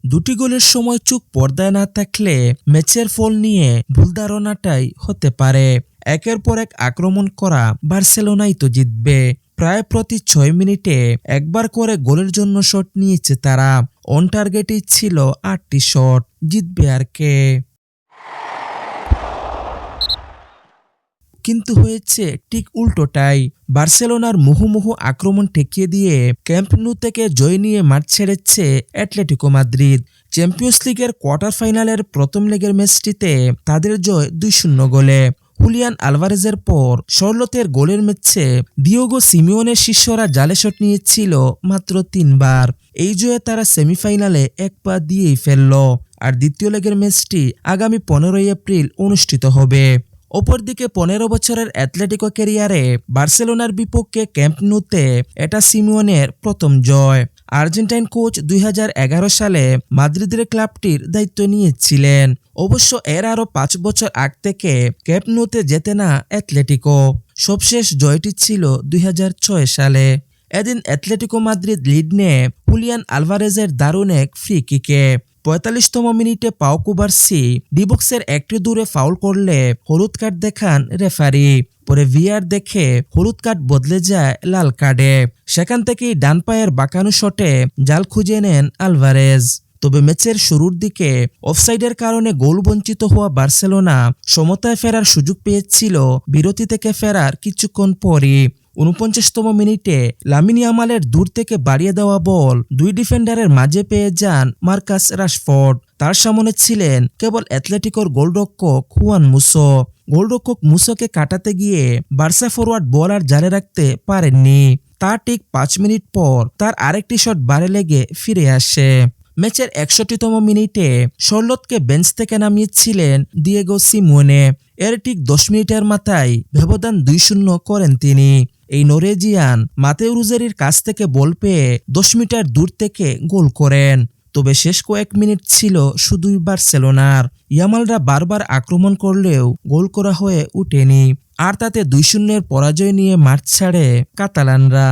দুটি গোলের সময় চোখ পর্দায় না থাকলে ম্যাচের ফল নিয়ে ভুল ধারণাটাই হতে পারে। একের পর এক আক্রমণ করা বার্সেলোনাই তো জিতবে। প্রায় প্রতি 6 মিনিটে একবার করে গোলের জন্য শট নিয়েছে তারা। অন টার্গেটেই ছিল 8টি শট। জিতবে আর কে? কিন্তু হয়েছে ঠিক উল্টোটাই। বার্সেলোনার মুহুমুহু আক্রমণ ঠেকিয়ে দিয়ে ক্যাম্প নু থেকে জয় নিয়ে মাঠ ছেড়েছে অ্যাটলেটিকো মাদ্রিদ। চ্যাম্পিয়ন্স লিগের কোয়ার্টার ফাইনালের প্রথম লেগের ম্যাচটিতে তাদের জয় 2-0 গোলে। হুলিয়ান আলভারেজের পর শার্লটের গোলের ম্যাচে দিয়েগো সিমিওনের শিষ্যরা জালে শট নিয়েছিল মাত্র 3 বার। এই জয়ে তারা সেমিফাইনালে এক পা দিয়েই ফেলল। আর দ্বিতীয় লেগের ম্যাচটি আগামী 15 এপ্রিল অনুষ্ঠিত হবে। অপরদিকে 15 বছরের অ্যাটলেটিকো ক্যারিয়ারে বার্সেলোনার বিপক্ষে ক্যাম্প নুতে এটা সিমিওনের প্রথম জয়। আর্জেন্টাইন কোচ 2011 সালে মাদ্রিদের ক্লাবটির দায়িত্ব নিয়েছিলেন। অবশ্য এর আরও 5 বছর আগ থেকে ক্যাম্প নুতে জেতে না অ্যাটলেটিকো। সবশেষ জয়টি ছিল 2006 সালে। এদিন অ্যাটলেটিকো মাদ্রিদ লিড নেয় হুলিয়ান আলভারেজের দারুণ এক ফ্রি কিকে। 45তম মিনিটে পাও কুবার্সি ডিবক্সের একটু দূরে ফাউল করলে হলুদ কার্ড দেখান রেফারি। পরে ভিআর দেখে হলুদ কার্ড বদলে যায় লাল কার্ডে। সেখান থেকেই ডান পায়ের বাঁকানো শটে জাল খুঁজে নেন আলভারেজ। তবে ম্যাচের শুরুর দিকে অফসাইডের কারণে গোল বঞ্চিত হওয়া বার্সেলোনা সমতায় ফেরার সুযোগ পেয়েছিল বিরতি থেকে ফেরার কিছুক্ষণ পরই। 49তম মিনিটে লামিন ইয়ামালের দূর থেকে বাড়িয়ে দেওয়া বল দুই ডিফেন্ডারের মাঝে পেয়ে যান মার্কাস রাশফোর্ড। তার সামনে ছিলেন কেবল অ্যাটলেটিকোর গোলরক্ষক হুয়ান মুসো। গোলরক্ষক মুসোকে কাটাতে গিয়ে বার্সা ফরওয়ার্ড বল আর জালে রাখতে পারেননি। তার ঠিক 5 মিনিট পর তার আরেকটি শট বারে লেগে ফিরে আসে। ম্যাচের 61তম মিনিটে শার্লটকে বেঞ্চ থেকে নামিয়েছিলেন দিয়েগো সিমিওনে। এর ঠিক 10 মিনিটের মাথায় ব্যবধান 2-0 করেন তিনি। এই নরওয়েজিয়ান মাতেও রুজেরির কাছ থেকে বল পেয়ে 10 মিটার দূর থেকে গোল করেন। তবে শেষ কয়েক মিনিট ছিল শুধুই বার্সেলোনার। ইয়ামালরা বারবার আক্রমণ করলেও গোল করা হয়ে ওঠেনি। আর তাতে 2-0 পরাজয় নিয়ে মাঠ ছাড়ে কাতালানরা।